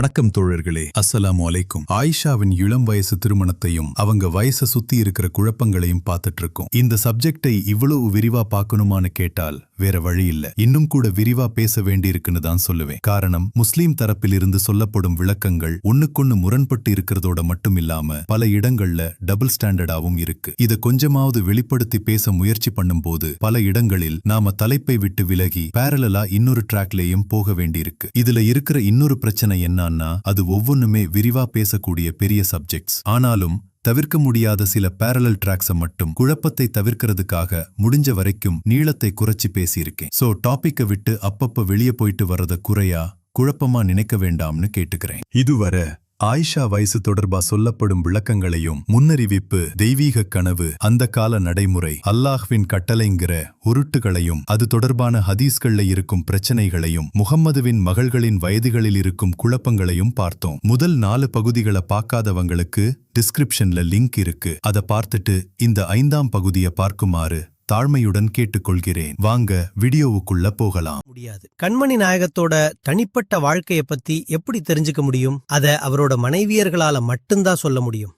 வணக்கம் தோழர்களே, அஸ்ஸலாமு அலைக்கும். ஆயிஷாவின் இளம் வயசு திருமணத்தையும் அவங்க வயசை சுத்தி இருக்கிற குழப்பங்களையும் பார்த்துட்டு இருக்கோம். இந்த சப்ஜெக்டை இவ்வளவு விரிவா பார்க்கணுமான்னு கேட்டால் வேற வழி இல்ல. இன்னும் கூட விரிவா பேச வேண்டியிருக்குன்னு தான் சொல்லுவேன். காரணம், முஸ்லீம் தரப்பில் இருந்து சொல்லப்படும் விளக்கங்கள் ஒண்ணுக்கொன்னு முரண்பட்டு இருக்கிறதோட மட்டும் இல்லாம பல இடங்கள்ல டபுள் ஸ்டாண்டர்டாவும் இருக்கு. இத கொஞ்சமாவது வெளிப்படுத்தி பேச முயற்சி பண்ணும்போது பல இடங்களில் நாம தலைப்பை விட்டு விலகி பேரலலா இன்னொரு ட்ராக்லயும் போக வேண்டியிருக்கு. இதுல இருக்கிற இன்னொரு பிரச்சனை என்னன்னா, அது ஒவ்வொன்னுமே விரிவா பேசக்கூடிய பெரிய சப்ஜெக்ட்ஸ். ஆனாலும் தவிர்க்க முடியாத சில பேரலல் டிராக்ஸ மட்டும் குழப்பத்தை தவிர்க்கிறதுக்காக முடிஞ்ச வரைக்கும் நீளத்தை குறைச்சி பேசியிருக்கேன். சோ டாபிக்கை விட்டு அப்பப்ப வெளியே போயிட்டு வர்றத குறையா குழப்பமா நினைக்க வேண்டாம்னு கேட்டுக்கிறேன். இதுவரை ஆயிஷா வயசு தொடர்பா சொல்லப்படும் விளக்கங்களையும், முன்னறிவிப்பு, தெய்வீக கனவு, அந்த கால நடைமுறை, அல்லாஹ்வின் கட்டளைங்கிற உருட்டுகளையும், அது தொடர்பான ஹதீஸ்கள்ல இருக்கும் பிரச்சனைகளையும், முகம்மதுவின் மகள்களின் வயதுகளில் இருக்கும் குழப்பங்களையும் பார்த்தோம். முதல் 4 பகுதிகளை பார்க்காதவங்களுக்கு டிஸ்கிரிப்ஷன்ல லிங்க் இருக்கு. அதை பார்த்துட்டு இந்த 5ஆம் பகுதியை பார்க்குமாறு தாழ்மையுடன் கேட்டுக்கொள்கிறேன். வாங்க வீடியோவுக்குள்ள போகலாம். முடியாது. கண்மணி நாயகத்தோட தனிப்பட்ட வாழ்க்கைய பத்தி எப்படி தெரிஞ்சுக்க முடியும்? அத அவரோட மனைவியர்களால மட்டும்தான் சொல்ல முடியும்.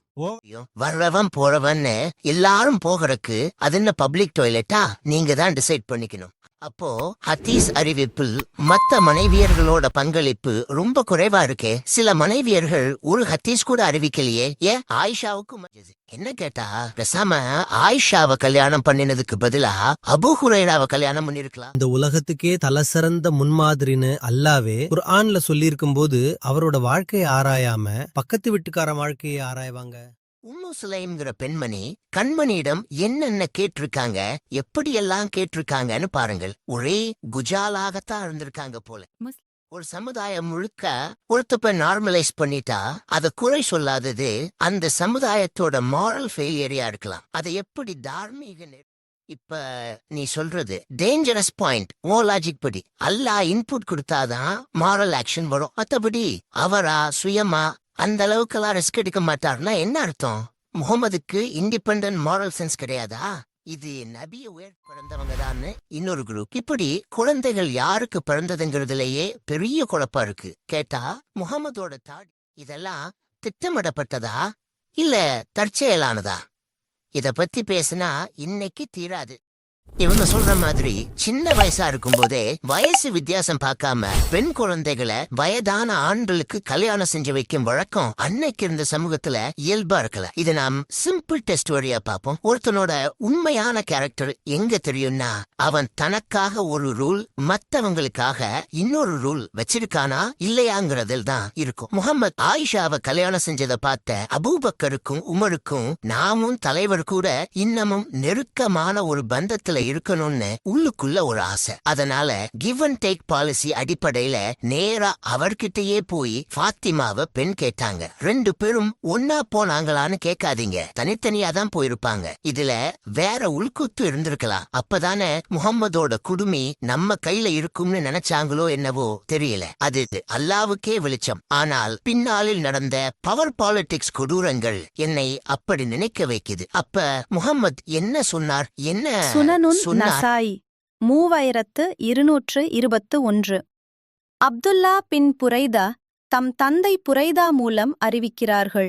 வர்றவன் போறவன்னு எல்லாரும் போகிறதுக்கு அது என்ன பப்ளிக் டாய்லெட்டா? நீங்க தான் டிசைட் பண்ணிக்கணும். அப்போ ஹதீஸ் அறிவிப்பில் மத்த மனைவியர்களோட பங்களிப்பு ரொம்ப குறைவா இருக்கே. சில மனைவியர்கள் ஒரு ஹதீஸ் கூட அறிவிக்கலையே. ஏன் ஆயிஷாவுக்கு என்ன கேட்டா, பேசாம ஆயிஷாவை கல்யாணம் பண்ணினதுக்கு பதிலா அபூ ஹுரைராவை கல்யாணம் பண்ணிருக்கலாம். இந்த உலகத்துக்கே தலசிறந்த முன்மாதிரின்னு அல்லாவே குர்ஆன்ல சொல்லியிருக்கும் போது அவரோட வாழ்க்கையை ஆராயாம பக்கத்து வீட்டுக்கார வாழ்க்கையை ஆராய்வாங்க. உம்மு சுலைம்ங்கிற பெண்மணி கண்மணியிடம் என்னென்ன கேட்டிருக்காங்க, எப்படியெல்லாம் கேட்டிருக்காங்கன்னு பாருங்கள். ஒரே குஜாலாகத்தான் இருந்திருக்காங்க போல. ஒரு சமுதாயம் முழுக்க ஒருத்தப்ப நார்மலைஸ் பண்ணிட்டா அத குறை சொல்லாதது அந்த சமுதாயத்தோட மாரல் ஃபெயிலியரியா இருக்கலாம். அதை எப்படி தார்மீக இப்ப நீ சொல்றது டேஞ்சரஸ் பாயிண்ட். ஓ லாஜிக் படி அல்லாஹ் இன்புட் கொடுத்தாதான் மாரல் ஆக்ஷன் வரும். மத்தபடி அவரா சுயமா அந்த அளவுக்கெல்லாம் ரிஸ்க் எடுக்க மாட்டாருன்னா என்ன அர்த்தம்? முகமதுக்கு இண்டிபெண்டன்ட் மாரல் சென்ஸ் கிடையாதா? இது நபிய உயர் பிறந்தவங்க தான் இன்னொரு குரூப். இப்படி குழந்தைகள் யாருக்கு பிறந்ததுங்கிறதுலயே பெரிய குழப்பம் இருக்கு. கேட்டா முகமதோட தாடி இதெல்லாம் திட்டமிடப்பட்டதா இல்ல தற்செயலானதா? இத பத்தி பேசினா இன்னைக்கு தீராது. இவங்க சொல்ற மாதிரி சின்ன வயசா இருக்கும் போதே வயசு வித்தியாசம் பார்க்காம பெண் குழந்தைகளை வயதான ஆண்களுக்கு கல்யாணம் செஞ்சு வைக்கும் வழக்கம் அன்னைக்கு இருந்த சமூகத்துல இயல்பா இருக்கல. இதை நாம் சிம்பிள் டெஸ்ட் வழியா பார்ப்போம். ஒருத்தனோட உண்மையான கேரக்டர் எங்க தெரியும்னா, அவன் தனக்காக ஒரு ரூல் மத்தவங்களுக்காக இன்னொரு ரூல் வச்சிருக்கானா இல்லையாங்கிறதில் தான் இருக்கும். முகமது ஆயிஷாவை கல்யாணம் செஞ்சதை பார்த்த அபூபக்கருக்கும் உமருக்கும் நாமும் தலைவர் கூட இன்னமும் நெருக்கமான ஒரு பந்தத்துல இருக்கணும்னு உள்ளுக்குள்ள ஒரு ஆசை. அதனால கிவ் அண்ட் டேக் பாலிசி அடிப்படையில நேரா அவர்கிட்டயே போய் ஃபாத்திமாவை பெண் கேட்டாங்க. 2 பேரும் ஒன்னா போனாங்களான்னு கேட்காதீங்க, தனித்தனியா தான் போயிருப்பாங்க. இதுல வேற உள்குத்து இருந்திருக்கலாம். அப்பதானே முகம்மதோட குடுமி நம்ம கையில இருக்கும்னு நினைச்சாங்களோ என்னவோ தெரியல. அது அல்லாவுக்கே வெளிச்சம். ஆனால் பின்னாளில் நடந்த பவர் பாலிடிக்ஸ் கொடூரங்கள் என்னை அப்படி நினைக்க வைக்குது. அப்ப முகம்மது என்ன சொன்னார்? என்ன நசாயி 3221. அப்துல்லா பின் புரைதா தம் தந்தை புரைதா மூலம் அறிவிக்கிறார்கள்.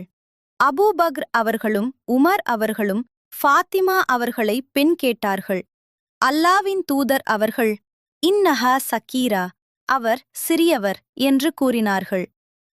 அபூபக்ர் அவர்களும் உமர் அவர்களும் ஃபாத்திமா அவர்களை பெண் கேட்டார்கள். அல்லாவின் தூதர் அவர்கள் இன்னஹா சக்கீரா, அவர் சிறியவர் என்று கூறினார்கள்.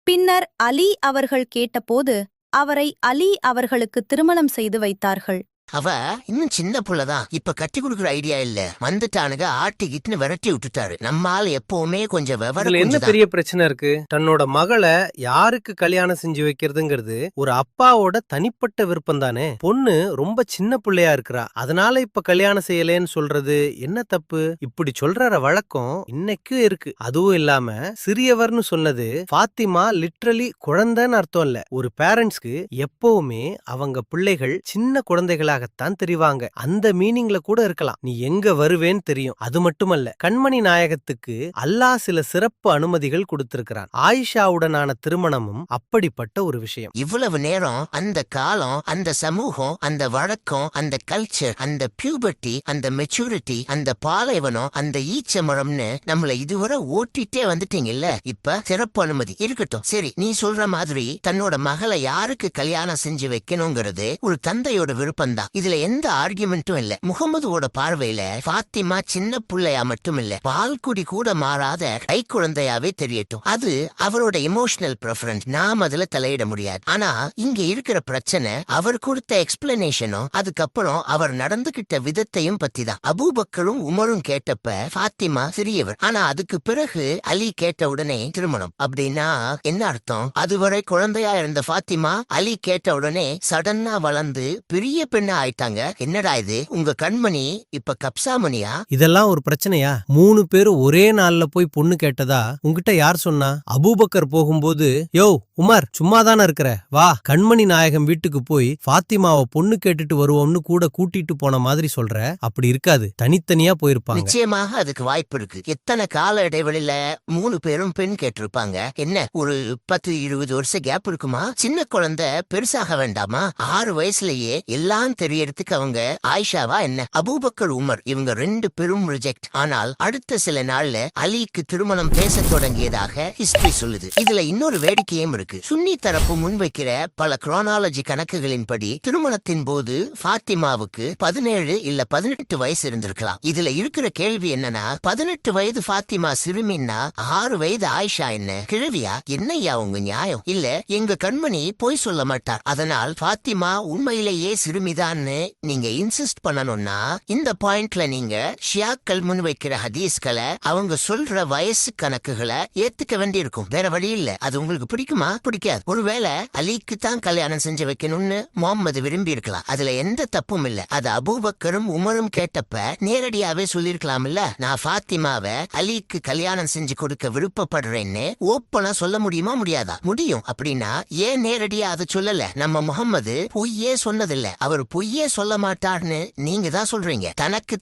பின்னர் அலி அவர்கள் கேட்டபோது அவரை அலி அவர்களுக்கு திருமணம் செய்து வைத்தார்கள். அவ இன்னும் சின்ன புள்ளதான், இப்ப கட்டி கொடுக்குற ஐடியா இல்ல. வந்துட்டானுங்க ஆட்டிக்கிட்டுன்னு விரட்டி விட்டுட்டாரு. நம்மால எப்பவுமே கொஞ்சம் விவரம். என்ன பெரிய பிரச்சனை இருக்கு? தன்னோட மகளை யாருக்கு கல்யாணம் செஞ்சு வைக்கிறதுங்கிறது ஒரு அப்பாவோட தனிப்பட்ட விருப்பம் தானே. பொண்ணு ரொம்ப சின்ன பிள்ளையா இருக்கிறா, அதனால இப்ப கல்யாணம் செய்யலேன்னு சொல்றது என்ன தப்பு? இப்படி சொல்ற வழக்கம் இன்னைக்கும் இருக்கு. அதுவும் இல்லாம சிறியவர்னு சொன்னது ஃபாத்திமா லிட்ரலி குழந்தைன்னு அர்த்தம் இல்ல. ஒரு பேரண்ட்ஸ்க்கு எப்பவுமே அவங்க பிள்ளைகள் சின்ன குழந்தைகளாக கண்மணியாகத்தான் தெரிவாங்க. அந்த மீனிங்ல கூட இருக்கலாம். நீ எங்க வருவேன்னு தெரியும். அது மட்டுமல்ல, கண்மணி நாயகத்துக்கு அல்லாஹ் சில சிறப்பு அனுமதிகள் கொடுத்திருக்கிறான். ஆயிஷாவுடனான திருமணமும் அப்படிப்பட்ட ஒரு விஷயம். இவ்வளவு நேரம் அந்த காலம், அந்த சமூகம், அந்த வழக்கம், அந்த கல்ச்சர், அந்த பியூபர்ட்டி, அந்த மெச்சூரிட்டி, அந்த பாலைவனம், அந்த ஈச்சமரம்னு நம்மள இதுவரை ஓட்டிட்டே வந்துட்டீங்கல்ல. இப்ப சிறப்பு அனுமதி இருக்கட்டும். சரி, நீ சொல்ற மாதிரி தன்னோட மகளை யாருக்கு கல்யாணம் செஞ்சு வைக்கணுங்கிறது ஒரு தந்தையோட விருப்பம் தான். இதுல எந்த ஆர்குமெண்ட்டும் இல்ல. முகமதுவோட பார்வையில ஃபாத்திமா சின்ன புள்ளையா மட்டும் இல்ல, பால்குடி கூட மாறாத கை குழந்தையாவே தெரியட்டும். அது அவரோட எமோஷனல் ப்ரெஃபரன்ஸ். நாம் அதுல தலையிட முடியாது. ஆனா இங்க இருக்கிற பிரச்சனை அவர் கொடுத்த எக்ஸ்பிளனேஷனும் அதுக்கப்புறம் அவர் நடந்துகிட்ட விதத்தையும் பத்தி தான். அபூபக்கரும் உமரும் கேட்டப்ப ஃபாத்திமா சிறியவர், ஆனா அதுக்கு பிறகு அலி கேட்ட உடனே திருமணம். அப்படின்னா என்ன அர்த்தம்? அதுவரை குழந்தையா இருந்த ஃபாத்திமா அலி கேட்ட உடனே சடனா வளர்ந்து பெரிய பெண்ணா ஆயிட்டாங்க. என்னடா இது, உங்க கண்மணி இப்ப கப்சாமணியா? இதெல்லாம் ஒரு பிரச்சனையா? 3 பேரும் ஒரே நாள்ல போய் பொண்ணு கேட்டதா உங்ககிட்ட யார் சொன்னா? அபூபக்கர் போகும்போது, யோ உமர் சும்மாதானே இருக்கிற, வா கண்மணி நாயகம் வீட்டுக்கு போய் ஃபாத்திமாவை பொண்ணு கேட்டுட்டு வருவோம்னு கூட கூட்டிட்டு போன மாதிரி சொல்ற. அப்படி இருக்காது, தனித்தனியா போயிருப்பாங்க. நிச்சயமாக அதுக்கு வாய்ப்பு இருக்கு. எத்தனை கால இடைவெளியில 3 பேரும் பெண் கேட்டிருப்பாங்க? என்ன, ஒரு 10-20 வருஷம் கேப் இருக்குமா? சின்ன குழந்தை பெருசாக வேண்டாமா? 6 வயசுலயே எல்லாம் தெரியறதுக்கு அவங்க ஆயிஷாவா என்ன? அபூபக்கர் உமர் இவங்க 2 பேரும் ரிஜெக்ட். ஆனால் அடுத்த சில நாள்ல அலிக்கு திருமணம் பேச தொடங்கியதாக ஹிஸ்டரி சொல்லுது. இதுல இன்னொரு வேடிக்கையும் இருக்கு. சுன்னி தரப்பு முன்வைக்கிற பல குரோனாலஜி கணக்குகளின்படி திருமணத்தின் போது ஃபாத்திமாவுக்கு 17 இல்ல 18 வயசு இருந்திருக்கலாம். இதுல இருக்கிற கேள்வி என்னன்னா, 18 வயது ஃபாத்திமா சிறுமின்னா 6 வயது ஆயிஷா என்ன கிழவியா? என்னையா உங்க நியாயம்? இல்ல எங்க கண்மணி பொய் சொல்ல மாட்டார், அதனால் ஃபாத்திமா உண்மையிலேயே சிறுமிதான்னு நீங்க இன்சிஸ்ட் பண்ணணும்னா இந்த பாயிண்ட்ல நீங்க ஷியாக்கள் முன்வைக்கிற ஹதீஸ்களை, அவங்க சொல்ற வயசு கணக்குகளை ஏத்துக்க வேண்டியிருக்கும். வேற வழி இல்ல. அது உங்களுக்கு பிடிக்குமா? பிடிக்காது. ஒருவேளை அலிக்கு தான் கல்யாணம் செஞ்சு வைக்கணும்னு முகம்மது விரும்பி இருக்கலாம். அதுல எந்த தப்பும் இல்ல. அது அபூபக்கரும் உமரும் கேட்டப்ப நேரடியாவே சொல்லிருக்கலாம் இல்ல, நான் ஃபாத்திமாவை அலிக்கு கல்யாணம் செஞ்சு கொடுக்க விருப்பப்படுறேன்னு ஓப்பனா சொல்ல முடியுமா? முடியாதா? முடியும். அப்படின்னா ஏன் நேரடியா அதை சொல்லல? நம்ம முகம்மது பொய்யே சொன்னதில்ல, அவர் பொய்யே சொல்ல மாட்டார்னு நீங்க தான் சொல்றீங்க.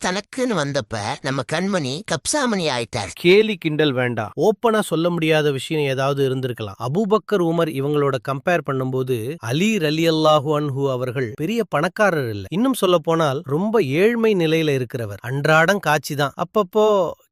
தனக்குன்னு வந்தப்ப நம்ம கண்மணி கப்சாமணி ஆயிட்டார். கேலி கிண்டல் வேண்டாம். ஓப்பனா சொல்ல முடியாத விஷயம் ஏதாவது இருந்திருக்கலாம். அபூபக்கர் உமர் இவங்களோட கம்பேர் பண்ணும்போது அலி ரலியல்லாஹு அன்ஹு அவர்கள் பெரிய பணக்காரர் இல்ல. இன்னும் சொல்ல போனால் ரொம்ப ஏழ்மை நிலையில இருக்கிறவர். அன்றாடம் காட்சிதான். அப்பப்போ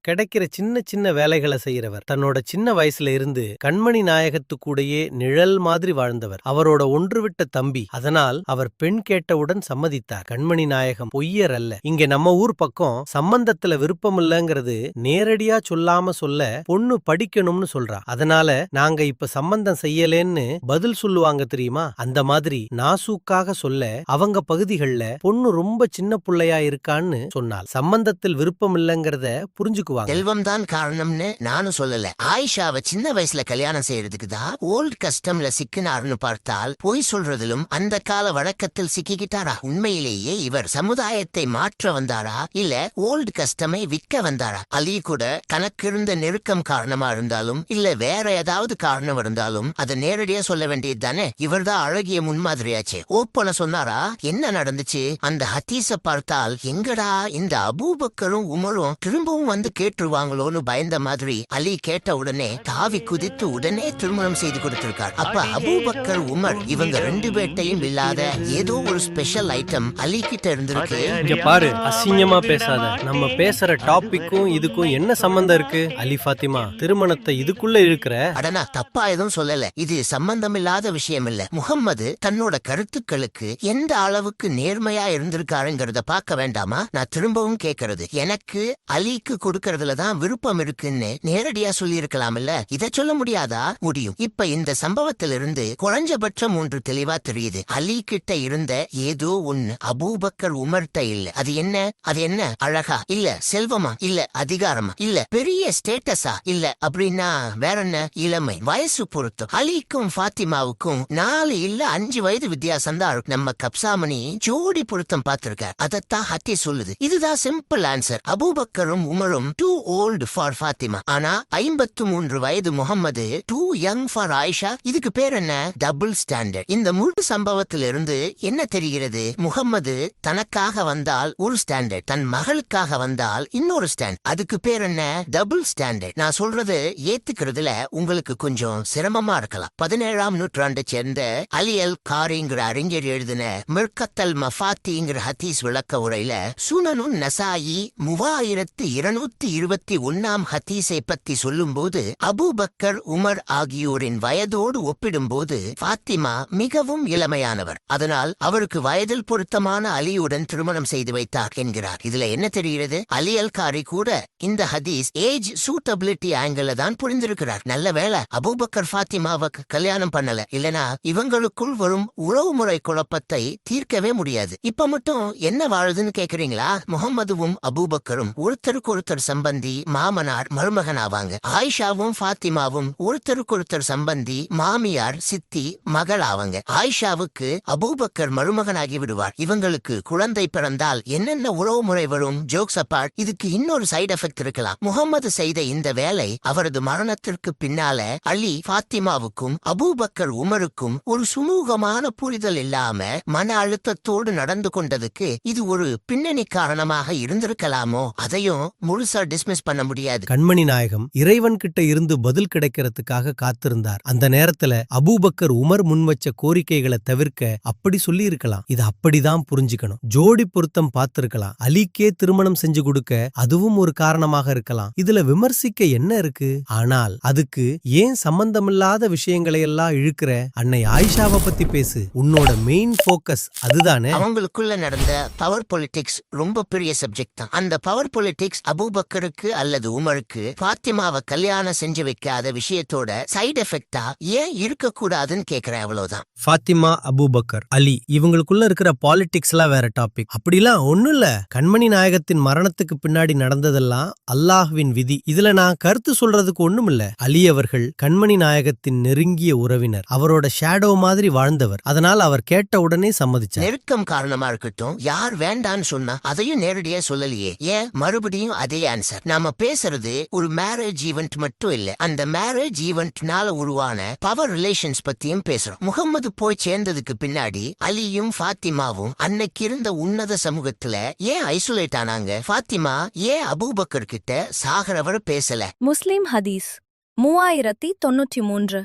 கிடைக்கிற சின்ன சின்ன வேலைகளை செய்யறவர். தன்னோட சின்ன வயசுல இருந்து கண்மணி நாயகத்து கூடயே நிழல் மாதிரி வாழ்ந்தவர். அவரோட ஒன்றுவிட்ட தம்பி. அதனால் அவர் பெண் கேட்டவுடன் சம்மதித்தார். கண்மணி நாயகம் பொய்யர் அல்ல. இங்க நம்ம ஊர் பக்கம் சம்பந்தத்துல விருப்பம் இல்லங்கிறது நேரடியா சொல்லாம சொல்ல பொண்ணு படிக்கணும்னு சொல்றா. அதனால நாங்க இப்ப சம்பந்தம் செய்யலேன்னு பதில் சொல்லுவாங்க தெரியுமா? அந்த மாதிரி நாசூக்காக சொல்ல அவங்க பகுதிகள்ல பொண்ணு ரொம்ப சின்ன புள்ளையா இருக்கான்னு சொன்னால் சம்பந்தத்தில் விருப்பம் இல்லங்கிறத புரிஞ்சுக்குவாங்க. செல்வம் தான் காரணம்னு நானும் சொல்லல. ஆயிஷாவை சின்ன வயசுல கல்யாணம் செய்யறதுக்கு தான் ஓல்ட் கஸ்டம்ல சிக்கினார்னு பார்த்தால் பொய் சொல்றதிலும் அந்த கால வழக்கத்தில் சிக்கிக்கிட்டாரா? உண்மையிலேயே இவர் சமுதாயத்தை மாற்ற வந்தாரா இல்ல ஓல்ட் கஸ்டமை விற்க வந்தாரா? அலி கூட தனக்கு இருந்த நெருக்கம் காரணமா இருந்தாலும் இல்ல வேற ஏதாவது காரணம் இருந்தாலும் அதை நேரடியா சொல்ல வேண்டியது தானே. இவர் தான் அழகிய முன்மாதிரியாச்சே. ஓப்பன சொன்னாரா? என்ன நடந்துச்சு? அந்த ஹதீஸ பார்த்தால் எங்கடா இந்த அபூபக்கரும் உமரும் திரும்பவும் வந்து கேட்டுருவாங்களோன்னு பயந்த மாதிரி அலி கேட்ட உடனே தாவி குதித்து உடனே திருமணம் செய்து கொடுத்திருக்கார். அப்ப அபூபக்கர் உமர் இவங்க 2 பேட்டையும் இல்லாத ஏதோ ஒரு ஸ்பெஷல் ஐட்டம் அலி கிட்ட இருந்திருக்கு. இங்க பாரு, அசிங்கமா பேசாத. நம்ம பேசுற டாபிக்கும் இதுக்கும் என்ன சம்பந்தம் இருக்கு? அலி ஃபாத்திமா திருமணத்தை இதுக்குள்ள இருக்கிற அடனா தப்பா எதுவும் சொல்லல. இது சம்பந்தம் இல்லாத விஷயம் இல்ல. முகம்மது தன்னோட கருத்துக்களுக்கு எந்த அளவுக்கு நேர்மையா இருந்திருக்காருங்கிறத பார்க்க வேண்டாமா? நான் திரும்பவும் கேட்கறது, எனக்கு அலிக்கு கொடுக்கறதுலதான் விருப்பம் இருக்குன்னு நேரடியா சொல்லி இருக்கலாம்ல. இதை சொல்ல முடியாதா? முடியும். இப்ப இந்த சம்பவத்திலிருந்து குறைஞ்சபட்சம் ஒன்று தெளிவா தெரியுது. அலி கிட்ட இருந்த ஏதோ ஒண்ணு அபூபக்கர் உமர்ட்ட இல்ல. அது என்ன? அது என்ன? அழகா இல்ல, செல்வமா இல்ல, அதிகாரமா இல்ல, பெரிய ஸ்டேட்டஸா இல்ல, அப்படின்னா வேற என்ன? இளமை, வயசு பொருத்தம். அலிக்கும் ஃபாத்திமாவுக்கும் 4 இல்ல 5 வயது வித்தியாசம் தான். நம்ம கப்சாமணி ஜோடி பொருத்தம் பார்த்திருக்கார். அதத்தான் ஹத்தி சொல்லுது. இதுதான் சிம்பிள் ஆன்சர். அபூபக்கரும் உமரும் டூ ஓல்டு ஃபார் ஃபாத்திமா. ஆனா 53 வயது Muhammad too young for Ayesha. இதுக்கு பேர் என்ன? Double standard. இந்த முழு சம்பவத்திலிருந்து என்ன தெரிகிறது? முகம்மது தனக்காக வந்தால் ஒரு ஸ்டாண்டர்ட், தன் மகளுக்காக வந்தால் இன்னொரு ஸ்டாண்ட். அதுக்கு பேர் என்ன? Double standard. நான் சொல்றது ஏத்துக்கிறதுல உங்களுக்கு கொஞ்சம் சிரமமா இருக்கலாம். 17ஆம் நூற்றாண்டை சேர்ந்த அலி அல் காரிங்கிற அறிஞர் எழுதின மிர்கத்தல் மஃபாத்திங்கிற ஹதீஸ் விளக்க உரையில சுனனுன் நசாயி 3221 ஹதீஸை பத்தி சொல்லும்போது அபூபக்கர் உமர் ஆகியோரின் வயதோடு ஒப்பிடும்போது ஃபாத்திமா மிகவும் இளமையானவர். அதனால் அவருக்கு வயதில் பொருத்தமான அலியுடன் திருமணம் செய்து வைத்தார் என்கிறார். இதுல என்ன தெரிகிறது? அலி அல் காரி கூட இந்த ஹதீஸ் ஏஜ் சூட்டபிலிட்டி ஆங்கிள் தான் புரிந்திருக்கிறார். நல்ல வேளை அபூபக்கர் ஃபாத்திமாவுக்கு கல்யாணம் பண்ணல, இல்லனா இவங்களுக்குள் வரும் உறவுமுறை குழப்பத்தை தீர்க்கவே முடியாது. இப்ப மட்டும் என்ன வாழுதுன்னு கேக்குறீங்களா? முகம்மதுவும் அபூபக்கரும் ஒருத்தருக்கு ஒருத்தர் சம்பந்தி, மாமனார் மருமகன் ஆவாங்க. ஆயிஷாவும் ஃபாத்திமாவும் ஒருத்தருக்கு சம்பந்தி, மாமியார் சித்தி மகள் ஆவாங்க. ஆயிஷாவுக்கு அபூபக்கர் மருமகனாகி விடுவார். இவங்களுக்கு குழந்தை பிறந்தால் என்னென்ன உறவுமுறை வரும்? ஜோக்ஸ் அப்பார்ட், இதுக்கு இன்னொரு சைடு எஃபெக்ட் இருக்கலாம். முகம்மது செய்த இந்த வேலை அவரது மரணத்திற்கு பின்னால அலி ஃபாத்திமாவுக்கும் அபூபக்கர் உமருக்கும் ஒரு சுமூகமான புரிதல் இல்லாம மன அழுத்தத்தோடு நடந்து கொண்டதுக்கு இது ஒரு பின்னணி காரணமாக இருந்திருக்கலாமோ? அதையும் முழுசா டிஸ்மிஸ் பண்ண முடியாது. கண்மணி நாயகம் இறைவன் கிட்ட இருந்து பதில் கிடைக்கிறதுக்காக காத்திருந்தார். அந்த நேரத்துல அபூபக்கர் உமர் முன்வச்ச கோரிக்கைகளை தவிர்க்க அப்படி சொல்லி இருக்கலாம். இது அப்படிதான் புரிஞ்சுக்கணும். ஜோடி பொருத்தம் பார்த்திருக்கலாம். அலிக்கே திருமணம் செஞ்சு கொடுக்க அதுவும் ஒரு காரணமாக இருக்கலாம். இதுல விமர்சிக்க என்ன இருக்கு? ஆனால் அதுக்கு ஏன் சம்பந்தமில்லாத விஷயங்களை எல்லாம் இழுக்கிற? அன்னை ஆயிஷாவை பத்தி பேசு. உன்னோட மெயின் போக்கஸ் அதுதானே. அவங்களுக்குள்ள நடந்த பவர் பொலிட்டிக்ஸ் ரொம்ப பெரிய சப்ஜெக்ட் தான். அந்த பவர் பொலிட்டிக்ஸ் அபூபக்கருக்கு அல்லது உமருக்கு ஃபாத்திமாவை கல்யாணம் செஞ்சு வைக்காத விஷயத்தோட சைடு எஃபெக்டா ஏன் இருக்கக்கூடாதுன்னு கேக்குறேன். அவ்வளவுதான். ஃபாத்திமா, அபூபக்கர், அலி இவங்களுக்குள்ள இருக்கிற பாலிடிக்ஸ் எல்லாம் வேற டாபிக். அப்படிலாம் ஒண்ணும் இல்ல. கண்மணி நாயகத்தின் மரணத்துக்கு பின்னாடி நடந்ததெல்லாம் அல்லாஹ்வின் விதி. இதுல நான் கருத்து சொல்றதுக்கு ஒண்ணும் இல்ல. அலி அவர்கள் கண்மணி நாயகத்தின் நெருங்கிய உறவினர், அவரோட ஷேடோ மாதிரி வாழ்ந்தவர். அதனால் அவர் கேட்ட உடனே சம்மதிச்சார். நெருக்கம் காரணமா இருக்கட்டும், யார் வேண்டான்னு சொன்னா அதையும் நேரடியா சொல்லலையே. ஏன் மறுபடியும் அதே ஆன்சர்? நாம பேசுறது ஒரு மேரேஜ் ஈவென்ட் மட்டும் இல்ல, அந்த மேரேஜ் ஈவென்ட்னால உருவான பவர் ரிலேஷன்ஸ் பத்தியும் பேசுறோம். முகம்மது போய் சேர்ந்ததுக்கு பின்னாடி அலியும் ஃபாத்திமாவும் அன்னைக்கு இருந்த உன்னத சமூகத்துல ஏன் ஐசோலேட் ஆனாங்க? ஃபாத்திமா ஏன் அபூபக்கர் கிட்ட சாகரவர் பேசல? முஸ்லிம் ஹதீஸ் 3093.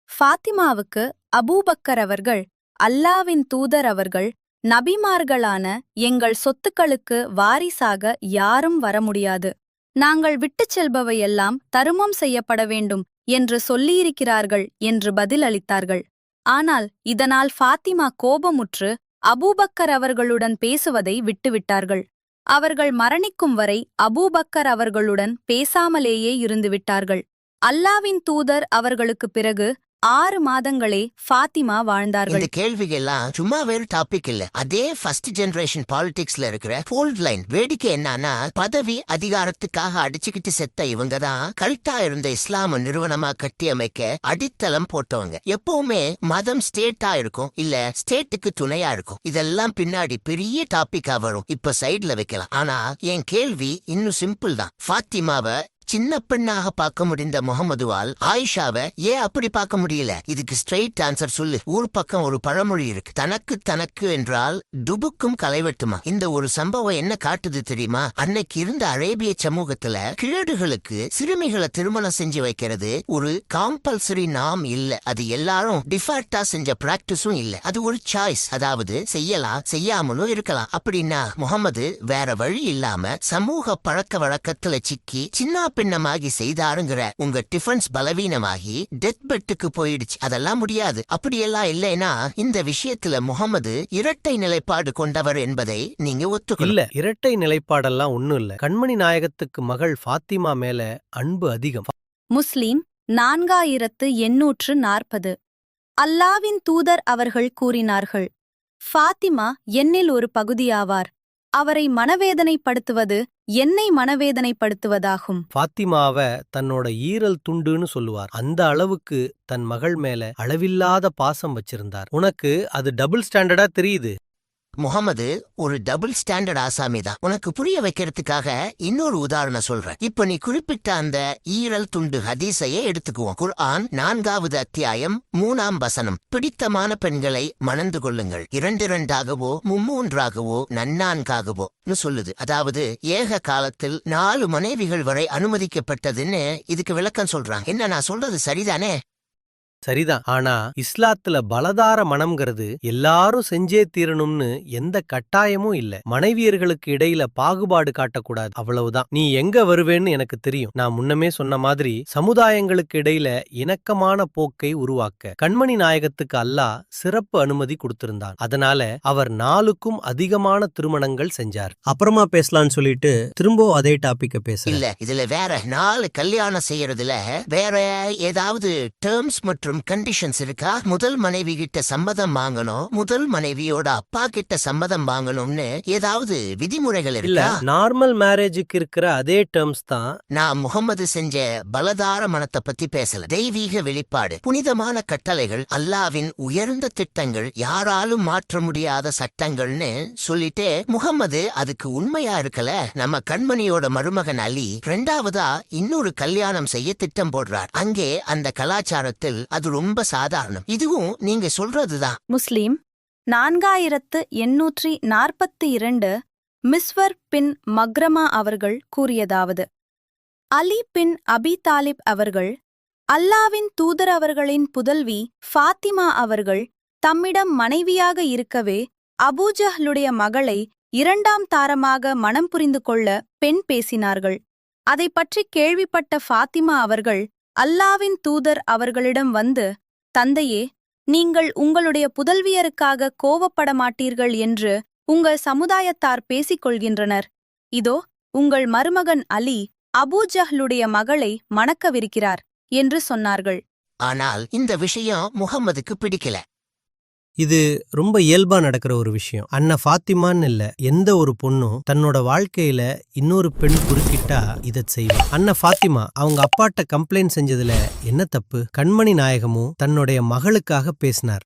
ஃபாத்திமாவுக்கு அபூபக்கர் அவர்கள், அல்லாவின் தூதர் அவர்கள், நபிமார்களான எங்கள் சொத்துக்களுக்கு வாரிசாக யாரும் வர முடியாது. நாங்கள் விட்டுச் செல்பவையெல்லாம் தருமம் செய்யப்பட வேண்டும் என்று சொல்லியிருக்கிறார்கள் என்று பதில் அளித்தார்கள். ஆனால் இதனால் ஃபாத்திமா கோபமுற்று அபூபக்கர் அவர்களுடன் பேசுவதை விட்டுவிட்டார்கள். அவர்கள் மரணிக்கும் வரை அபூபக்கர் அவர்களுடன் பேசாமலேயே இருந்துவிட்டார்கள். அல்லாவின் தூதர் அவர்களுக்குப் பிறகு 6 மாதங்களே ஃபாத்திமா வாழ்ந்தார்கள். இந்த கேள்விகள்லாம் சும்மா வேறு டாபிக் இல்ல, அதே ஃபர்ஸ்ட் ஜெனரேஷன் பாலிடிக்ஸ்ல இருக்கிற போல்ட் லைன். வேடிக்கை என்னன்னா, பதவி அதிகாரத்துக்காக அடிச்சுக்கிட்டு செத்த இவங்க தான் கல்ட்டா இருந்த இஸ்லாம நிறுவனமா கட்டி அமைக்க அடித்தளம் போட்டவங்க. எப்பவுமே மதம் ஸ்டேட்டா இருக்கும், இல்ல ஸ்டேட்டுக்கு துணையா இருக்கும். இதெல்லாம் பின்னாடி பெரிய டாபிக்கா வரும், இப்ப சைட்ல வைக்கலாம். ஆனா என் கேள்வி இன்னும் சிம்பிள் தான். ஃபாத்திமாவை சின்ன பெண்ணாக பார்க்க முடிந்த முகமதுவால் ஆயிஷாவை ஏன் அப்படி பார்க்க முடியல? இதுக்கு ஸ்ட்ரெயிட் ஆன்சர் சொல்லு. ஊர் பக்கம் ஒரு பழமொழி இருக்கு, தனக்கு என்றால் டுபுக்கும் களைவெட்டுமா. இந்த ஒரு சம்பவம் என்ன காட்டுது தெரியுமா? அன்னைக்கு இருந்த அரேபிய சமூகத்துல கிழடுகளுக்கு சிறுமிகளை திருமணம் செஞ்சு வைக்கிறது ஒரு காம்பல்சரி நாம் இல்ல. அது எல்லாரும் டிஃபால்ட்டா செஞ்ச பிராக்டிஸும் இல்ல. அது ஒரு சாய்ஸ், அதாவது செய்யலாம் செய்யாமலும் இருக்கலாம். அப்படின்னா முகமது வேற வழி இல்லாம சமூக பழக்க வழக்கத்துல சிக்கி சின்ன பின்னமாகி செய்தாருங்கிற உங்க டிஃபென்ஸ் பலவீனமாகி டெத் பெட்டுக்கு போயிடுச்சு. அதெல்லாம் முடியாது. அப்படியெல்லாம் இல்லைன்னா இந்த விஷயத்துல முகமது இரட்டை நிலைப்பாடு கொண்டவர் என்பதை நீங்க ஒத்துக்கணும். இல்ல, இரட்டை நிலைப்பாடெல்லாம் ஒண்ணும் இல்ல. கண்மணி நாயகத்துக்கு மகள் ஃபாத்திமா மேல அன்பு அதிகம். முஸ்லிம் 4840. அல்லாவின் தூதர் அவர்கள் கூறினார்கள், ஃபாத்திமா என்னில் ஒரு பகுதியாவார். அவரை மனவேதனைப்படுத்துவது என்னை மனவேதனைப்படுத்துவதாகும். ஃபாத்திமாவை தன்னோட ஈரல் துண்டுன்னு சொல்லுவார். அந்த அளவுக்கு தன் மகள் மேல அளவில்லாத பாசம் வச்சிருந்தார். உனக்கு அது டபுள் ஸ்டாண்டர்டா தெரியுது. முகமது ஒரு டபுள் ஸ்டாண்டர்ட் ஆசாமி தான். உனக்கு புரிய வைக்கிறதுக்காக இன்னொரு உதாரணம் சொல்றேன். இப்ப நீ குறிப்பிட்ட அந்த ஈரல் துண்டு ஹதீஸையே எடுத்துக்குவோம். குர்ஆன் 4வது அத்தியாயம் 3ஆம் வசனம், பிடித்தமான பெண்களை மணந்து கொள்ளுங்கள், 2 3 நன்னான்காகவோ சொல்லுது. அதாவது ஏக காலத்தில் 4 மனைவிகள் வரை அனுமதிக்கப்பட்டதுன்னு இதுக்கு விளக்கம் சொல்றாங்க. என்ன, நான் சொல்றது சரிதானே? சரிதான். ஆனா இஸ்லாத்துல பலதார மனம்ங்கிறது எல்லாரும் செஞ்சே தீரணும்னு எந்த கட்டாயமும் இல்ல. மனைவியர்களுக்கு இடையில பாகுபாடு காட்டக்கூடாது, அவ்வளவுதான். நீ எங்க வருவேன்னு எனக்கு தெரியும். நான் முன்னமே சொன்ன மாதிரி சமுதாயங்களுக்கு இடையில இணக்கமான போக்கை உருவாக்க கண்மணி நாயகத்துக்கு அல்லாஹ் சிறப்பு அனுமதி கொடுத்திருந்தான். அதனால அவர் 4க்கும் அதிகமான திருமணங்கள் செஞ்சார். அப்புறமா பேசலாம்னு சொல்லிட்டு திரும்ப அதே டாபிக்க பேச இல்ல, இதுல வேற 4 கல்யாணம் செய்யறதுல வேற ஏதாவது டேர்ம்ஸ் மற்றும் கண்டிஷன்ஸ் இருக்கா? முதல் மனைவி கிட்ட சம்மதம் வாங்கணும், முதல் மனைவியோட அப்பா கிட்ட சம்மதம் வாங்கணும்னு ஏதாவது விதிமுறைகள் இல்ல. இருக்கா? நார்மல் மேரேஜுக்கு இருக்கிற அதே டேர்ம்ஸ் தான். நான் முகமது செஞ்ச பலதார மனத்தை பத்தி பேசல. தெய்வீக வெளிப்பாடு, புனிதமான கட்டளைகள், அல்லாவின் உயர்ந்த திட்டங்கள், யாராலும் மாற்ற முடியாத சட்டங்கள்னு சொல்லிட்டே முகமது அதுக்கு உண்மையா இருக்கல. நம்ம கண்மணியோட மருமகன் அலி 2வதா இன்னொரு கல்யாணம் செய்ய திட்டம் போடுறார். அங்கே அந்த கலாச்சாரத்தில் அது ரொம்ப சாதாரணம். இதுவும் நீங்க சொல்றதுதான். முஸ்லிம் 4842 மிஸ்வர் பின் மக்ரமா அவர்கள் கூறியதாவது: அலி பின் அபி தாலிப் அவர்கள் அல்லாவின் தூதர் அவர்களின் புதல்வி ஃபாத்திமா அவர்கள் தம்மிடம் மனைவியாக இருக்கவே அபூஜஹலுடைய மகளை 2ஆம் தாரமாக மனம் புரிந்து கொள்ள பெண் பேசினார்கள். அதை பற்றி கேள்விப்பட்ட ஃபாத்திமா அவர்கள் அல்லாவின் தூதர் அவர்களிடம் வந்து, தந்தையே, நீங்கள் உங்களுடைய புதல்வியருக்காக கோபப்பட மாட்டீர்கள் என்று உங்கள் சமுதாயத்தார் பேசிக் கொள்கின்றனர். இதோ உங்கள் மருமகன் அலி அபூஜஹலுடைய மகளை மணக்கவிருக்கிறார் என்று சொன்னார்கள். ஆனால் இந்த விஷயம் முகம்மதுக்கு பிடிக்கல. இது ரொம்ப இயல்பா நடக்கிற ஒரு விஷயம். அண்ணா ஃபாத்திமான்னு இல்ல, எந்த ஒரு பொண்ணும் தன்னோட வாழ்க்கையில இன்னொரு பெண் குறுக்கிட்டா இதை செய்வா. அண்ணா ஃபாத்திமா அவங்க அப்பாட்ட கம்ப்ளைண்ட் செஞ்சதுல என்ன தப்பு? கண்மணி நாயகமும் தன்னுடைய மகளுக்காக பேசினார்.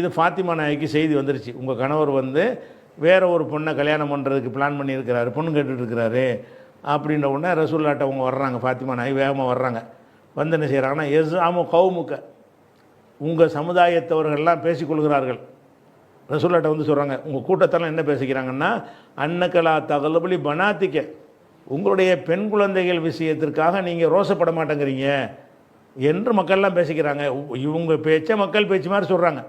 இது ஃபாத்திமா நாயகி செய்தி வந்துருச்சு, உங்கள் கணவர் வேற ஒரு பொண்ணை கல்யாணம் பண்ணுறதுக்கு பிளான் பண்ணியிருக்கிறாரு, பொண்ணு கேட்டுட்டு இருக்கிறாரு அப்படின்ற உடனே ரசூல்லாட்ட அவங்க வர்றாங்க. ஃபாத்திமா நாயகி வேகமாக வர்றாங்க. வந்து என்ன செய்கிறாங்கன்னா, கவுமுக்க, உங்கள் சமுதாயத்தவர்கள்லாம் பேசிக்கொள்கிறார்கள். ரசூல்லாட்ட சொல்கிறாங்க, உங்கள் கூட்டத்தெல்லாம் என்ன பேசிக்கிறாங்கன்னா, அன்னக்கலா தகலபலி பனாத்திக்க, உங்களுடைய பெண் குழந்தைகள் விஷயத்திற்காக நீங்கள் ரோசப்பட மாட்டேங்கிறீங்க என்று மக்கள்லாம் பேசிக்கிறாங்க. இவங்க பேச்ச மக்கள் பேச்சு மாதிரி சொல்கிறாங்க.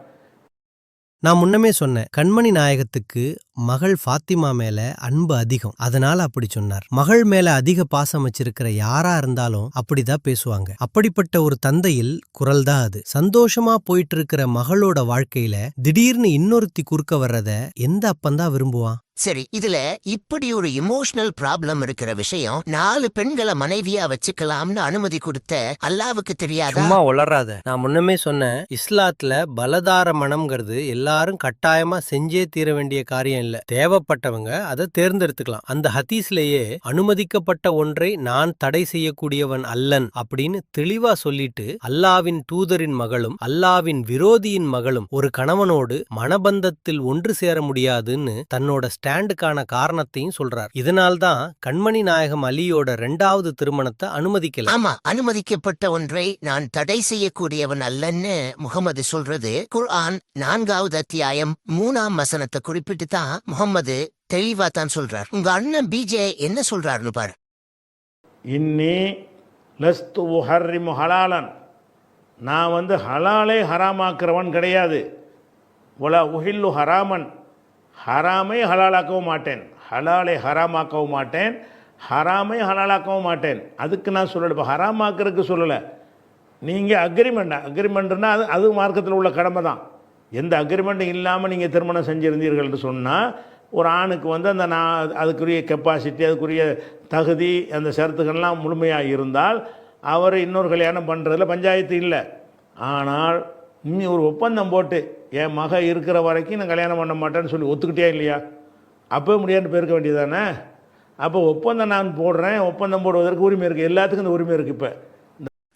நான் முன்னமே சொன்னேன், கண்மணி நாயகத்துக்கு மகள் ஃபாத்திமா மேல அன்பு அதிகம், அதனால அப்படி சொன்னார். மகள் மேல அதிக பாசம் வச்சிருக்கிற யாரா இருந்தாலும் அப்படிதான் பேசுவாங்க. அப்படிப்பட்ட ஒரு தந்தையில் குரல் தான் அது. சந்தோஷமா போயிட்டு இருக்கிற மகளோட வாழ்க்கையில திடீர்னு இன்னொருத்தி குறுக்க வர்றத எந்த அப்பந்தான் விரும்புவான்? சரி, இதுல இப்படி ஒரு இமோஷனல் ப்ராப்ளம் இருக்கிற விஷயம் 4 பெண்களை மனைவியா வச்சுக்கலாம்னு அனுமதி கொடுத்த அல்லாவுக்கு தெரியாதா? சும்மா உளறாத. நான் முன்னமே சொன்னேன், இஸ்லாத்துல பலதார மனம்ங்கிறது எல்லாரும் கட்டாயமா செஞ்சே தீர வேண்டிய காரியம் இல்ல. தேவைப்பட்டவங்க அதை தேர்ந்தெடுத்துக்கலாம். அந்த ஹதீஸ்லயே அனுமதிக்கப்பட்ட ஒன்றை நான் தடை செய்யக்கூடியவன் அல்லன் அப்படின்னு தெளிவா சொல்லிட்டு, அல்லாவின் தூதரின் மகளும் அல்லாவின் விரோதியின் மகளும் ஒரு கணவனோடு மனபந்தத்தில் ஒன்று சேர முடியாதுன்னு தன்னோட ஸ்டாண்டுக்கான காரணத்தையும் சொல்றார். இதனால்தான் கண்மணி நாயகம் அலியோட 2வது திருமணத்தை அனுமதிக்கல. ஆமா, அனுமதிக்கப்பட்ட ஒன்றை நான் தடை செய்யக்கூடியவன் அல்லன்னு முகமது சொல்றது குர்ஆன் 4வது அத்தியாயம் 3ஆம் வசனத்தை குறிப்பிட்டு தான் முகமது தெளிவா தான் சொல்றார். உங்க அண்ணன் பிஜே என்ன சொல்றாருன்னு பாரு. இன்னி லஸ்து உஹர்ரிமு ஹலாலன், நான் ஹலாலை ஹராமாக்குறவன் கிடையாது. ஒலா உஹில்லு ஹராமன், ஹராமை ஹலாலாக்கவும் மாட்டேன், ஹலாலை ஹராமாக்கவும் மாட்டேன், ஹராமை ஹலாலாக்கவும் மாட்டேன். அதுக்கு நான் சொல்லலை, இப்போ ஹராமாக்கிறதுக்கு சொல்லலை. நீங்கள் அக்ரிமெண்ட்னா அது மார்க்கத்தில் உள்ள கடமை தான். எந்த அக்ரிமெண்ட்டும் இல்லாமல் நீங்கள் திருமணம் செஞ்சுருந்தீர்கள்னு சொன்னால், ஒரு ஆணுக்கு அந்த அதுக்குரிய கெப்பாசிட்டி, அதுக்குரிய தகுதி, அந்த ஷரத்துக்கள்லாம் முழுமையாக இருந்தால் அவர் இன்னொரு கல்யாணம் பண்ணுறதுல பஞ்சாயத்து இல்லை. ஆனால் நீ ஒரு ஒப்பந்தம் போட்டு என் மக இருக்கிற வரைக்கும் நான் கல்யாணம் பண்ண மாட்டேன்னு சொல்லி ஒத்துக்கிட்டே இல்லையா, அப்போ முடியாதுன்னு போயிருக்க வேண்டியதானே. அப்போ ஒப்பந்தம் நான் போடுறேன், ஒப்பந்தம் போடுவதற்கு உரிமை இருக்குது, எல்லாத்துக்கும் இந்த உரிமை இருக்குது. இப்போ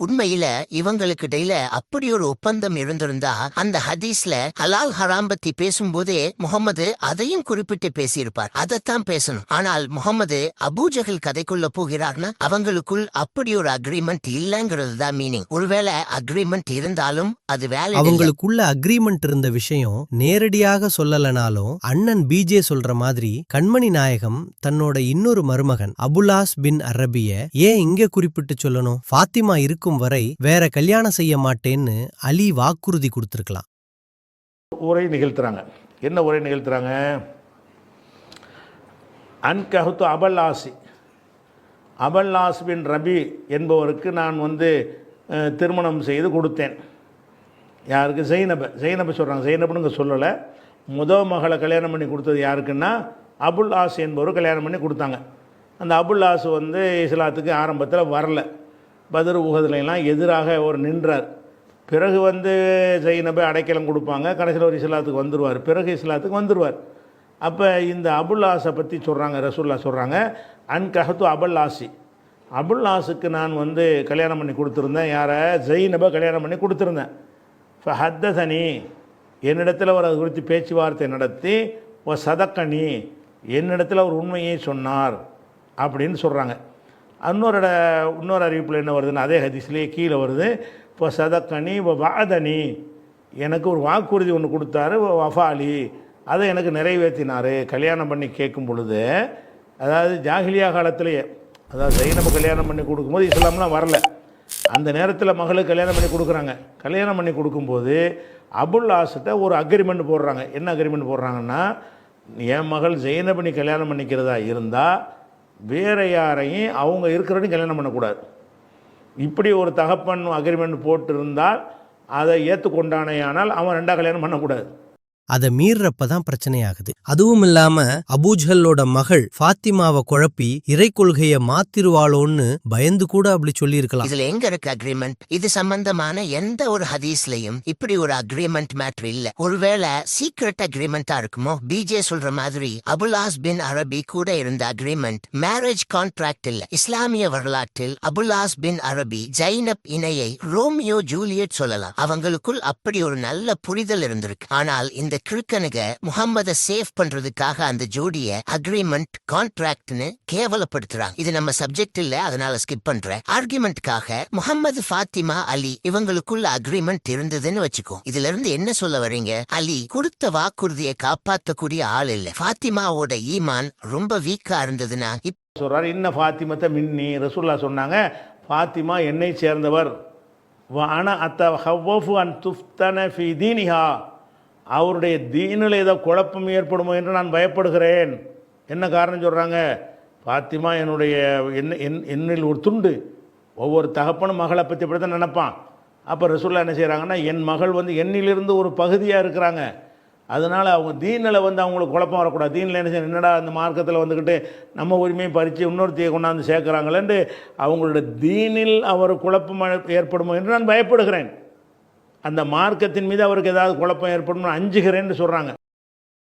உண்மையில இவங்களுக்கு இடையில அப்படி ஒரு ஒப்பந்தம் இருந்திருந்தா அந்த ஹதீஸ்ல ஹலால் ஹராம் பத்தி பேசும்போதே முகமது அதையும் குறிப்பிட்டு பேசியிருப்பார். அதைத்தான் பேசணும். ஆனால் முகமது அபூஜஹல் கதைக்குள்ள போகிறார்னா அவங்களுக்குள் அப்படி ஒரு அக்ரிமெண்ட் இல்லங்கிறது தான் மீனிங். ஒருவேளை அக்ரிமெண்ட் இருந்தாலும் அது வேலை. அவங்களுக்குள்ள அக்ரிமெண்ட் இருந்த விஷயம் நேரடியாக சொல்லலனாலும் அண்ணன் பிஜே சொல்ற மாதிரி கண்மணி நாயகம் தன்னோட இன்னொரு மருமகன் அபுல்லாஸ் பின் அரபிய ஏன் இங்க குறிப்பிட்டு சொல்லணும்? ஃபாத்திமா இருக்கும் வரை வேற கல்யாணம் செய்ய மாட்டேன்னு அலி வாக்குறுதி கொடுத்திருக்கலாம். உரை நிகழ்த்துறாங்க. என்ன உரை நிகழ்த்துறாங்க? அன்கஹுத்து அபல்லாசி, அபல்லாஸ் பின் ரபி என்பவருக்கு நான் திருமணம் செய்து கொடுத்தேன். யாருக்கு? ஜெய்னபை சொல்கிறாங்க. ஜெய்னப்னுங்க சொல்லலை. மகளை கல்யாணம் பண்ணி கொடுத்தது யாருக்குன்னா அபுல் ஆஸ் என்பவர் கல்யாணம் பண்ணி கொடுத்தாங்க. அந்த அபுல் ஆஸ் இஸ்லாத்துக்கு ஆரம்பத்தில் வரல. பத்ர் உஹதுலாம் எதிராக ஒரு நின்றார். பிறகு ஜெய்னபை அடைக்கலம் கொடுப்பாங்க. கடைசியில் ஒரு இஸ்லாத்துக்கு வந்துடுவார். பிறகு இஸ்லாத்துக்கு வந்துடுவார். அப்போ இந்த அபுல் ஆஸை பற்றி சொல்கிறாங்க. ரசூல்லா சொல்கிறாங்க, அன்கஹத்து அபுல்லாசி, அபுல்லாஸுக்கு நான் கல்யாணம் பண்ணி கொடுத்துருந்தேன். யாரை? ஜெய்னபை கல்யாணம் பண்ணி கொடுத்துருந்தேன். ஃபஹத்தனி, என்னிடத்தில் அவர் அது குறித்து பேச்சுவார்த்தை நடத்தி, ஓ சதக்கனி, என்னிடத்தில் அவர் உண்மையை சொன்னார் அப்படின்னு சொல்கிறாங்க. இன்னொரு அறிவிப்பில் என்ன வருதுன்னு அதே ஹதீஸ்லேயே கீழே வருது, இப்போ சதக்கனி வாதனி, எனக்கு ஒரு வாக்குறுதி ஒன்று கொடுத்தாரு, வஃபாலி, அதை எனக்கு நிறைவேற்றினார். கல்யாணம் பண்ணி கேட்கும் பொழுது, அதாவது ஜாஹிலியா காலத்திலேயே, அதாவது ஜெய்னபை கல்யாணம் பண்ணி கொடுக்கும்போது இஸ்லாம்லாம் வரல. அந்த நேரத்தில் மகளுக்கு கல்யாணம் பண்ணி கொடுக்குறாங்க. கல்யாணம் பண்ணி கொடுக்கும்போது அபுல் ஆஸ்கிட்ட ஒரு அக்ரிமெண்ட் போடுறாங்க. என்ன அக்ரிமெண்ட் போடுறாங்கன்னா, என் மகள் ஜெய்னபை நீ கல்யாணம் பண்ணிக்கிறதா இருந்தால் வேறு யாரையும் அவங்க இருக்கிறவனையும் கல்யாணம் பண்ணக்கூடாது. இப்படி ஒரு தகப்பன் அக்ரிமெண்ட் போட்டிருந்தால் அதை ஏற்றுக்கொண்டானேயானால் அவன் ரெண்டாவது கல்யாணம் பண்ணக்கூடாது. அதை மீறப்பதான் பிரச்சனையாகுது. அதுவும் இல்லாம அபூஜஹலோட மகள் ஃபாத்திமாவை குழப்பி இறை கொள்கைய மாத்திருவாளோன்னு பயந்து கூட அப்படி சொல்லி இருக்கலாம். இதுல எங்க இருக்கு அக்ரிமெண்ட்? இது சம்பந்தமான எந்த ஒரு ஹதீஸ்லயும் இப்படி ஒரு அக்ரிமெண்ட் மேட்டர் இல்ல. ஒருவேளை சீக்ரெட் அக்ரிமெண்டா இருக்குமோ? பிஜே சொல்ற மாதிரி அபுல்லாஸ் பின் அரபி கூட இருந்த அக்ரிமெண்ட் மேரேஜ் கான்ட்ராக்ட் இல்ல. இஸ்லாமிய வரலாற்றில் அபுல்லாஸ் பின் அரபி ஜைனப் இணையை ரோமியோ ஜூலியட் சொல்லலாம். அவங்களுக்குள் அப்படி ஒரு நல்ல புரிதல் இருந்திருக்கு. ஆனால் இந்த கிறுக்கனுக முகம்மதை சேவ் பண்றதுக்காக அந்த ஜோடிய அக்ரிமெண்ட் கான்ட்ராக்ட்னு கேவலப்படுத்துறாங்க. இது நம்ம சப்ஜெக்ட் இல்ல, அதனால ஸ்கிப் பண்றேன். ஆர்குமெண்ட்காக முகம்மது, ஃபாத்திமா, அலி இவங்களுக்குள்ள அக்ரிமெண்ட் இருந்ததுன்னு வச்சுக்கோ. இதுல இருந்து என்ன சொல்ல வரீங்க? அலி கொடுத்த வாக்குறுதியை காப்பாற்றக்கூடிய ஆள் இல்ல. ஃபாத்திமாவோட ஈமான் ரொம்ப வீக்கா இருந்ததுன்னா சொல்றாரு, இன்ன ஃபாத்திமத்தை மின்னி, ரசூல்லா சொன்னாங்க, ஃபாத்திமா என்னை சேர்ந்தவர். ஆனா அத்த ஹவ்வஃபு அன் துஃப்தன ஃபீ தீனிஹா, அவருடைய தீனில் ஏதோ குழப்பம் ஏற்படுமோ என்று நான் பயப்படுகிறேன். என்ன காரணம் சொல்கிறாங்க? ஃபாத்திமா என்னில் ஒரு துண்டு. ஒவ்வொரு தகப்பனும் மகளை பற்றி இப்படி தான் நினைப்பான். அப்போ ரசூல்லா என்ன செய்கிறாங்கன்னா, என் மகள் என்னிலிருந்து ஒரு பகுதியாக இருக்கிறாங்க, அதனால் அவங்க தீனில் அவங்களுக்கு குழப்பம் வரக்கூடாது. தீனில் என்ன செய்ய, என்னடா அந்த மார்க்கத்தில் வந்துக்கிட்டு நம்ம உரிமையை பறித்து இன்னொருத்தையை கொண்டாந்து சேர்க்குறாங்களேன்ட்டு அவங்களோட தீனில் அவர் குழப்பம் ஏற்படுமோ என்று நான் பயப்படுகிறேன். அந்த மார்க்கத்தின் மீது அவருக்கு ஏதாவது குழப்பம் ஏற்படும் அஞ்சுகிறேன்னு சொல்றாங்க.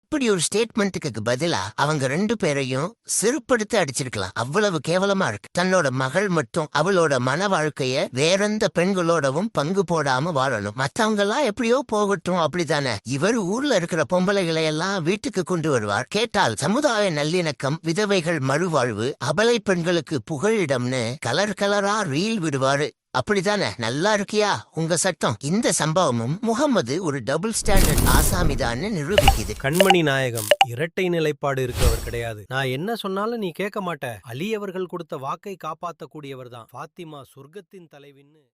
இப்படி ஒரு ஸ்டேட்மெண்ட்டுக்கு பதிலா அவங்க ரெண்டு பேரையும் சிறுப்படுத்தி அடிச்சிருக்கலாம். அவ்வளவு கேவலமா இருக்கு. தன்னோட மகள் மட்டும் அவளோட மன வாழ்க்கைய வேறெந்த பெண்களோடவும் பங்கு போடாம வாழணும். மத்தவங்க எல்லாம் எப்படியோ போகட்டும், அப்படித்தானே. இவர் ஊர்ல இருக்கிற பொம்பளைகளை எல்லாம் வீட்டுக்கு கொண்டு வருவார். கேட்டால் சமுதாய நல்லிணக்கம், விதவைகள் மறுவாழ்வு, அபலை பெண்களுக்கு புகழிடம்னு கலர் கலரா ரீல் விடுவாரு. அப்படித்தானே? நல்லா இருக்கியா உங்க சட்டம்? இந்த சம்பவமும் முகம்மது ஒரு டபுள் ஸ்டாண்டர்ட் ஆசாமிதான்னு நிரூபிக்குது. கண்மணி நாயகம் இரட்டை நிலைப்பாடு இருக்கவர் கிடையாது. நான் என்ன சொன்னாலும் நீ கேட்க மாட்ட. அலி அவர்கள் கொடுத்த வாக்கை காப்பாற்றக்கூடியவர் தான். ஃபாத்திமா சொர்க்கத்தின் தலைவின்னு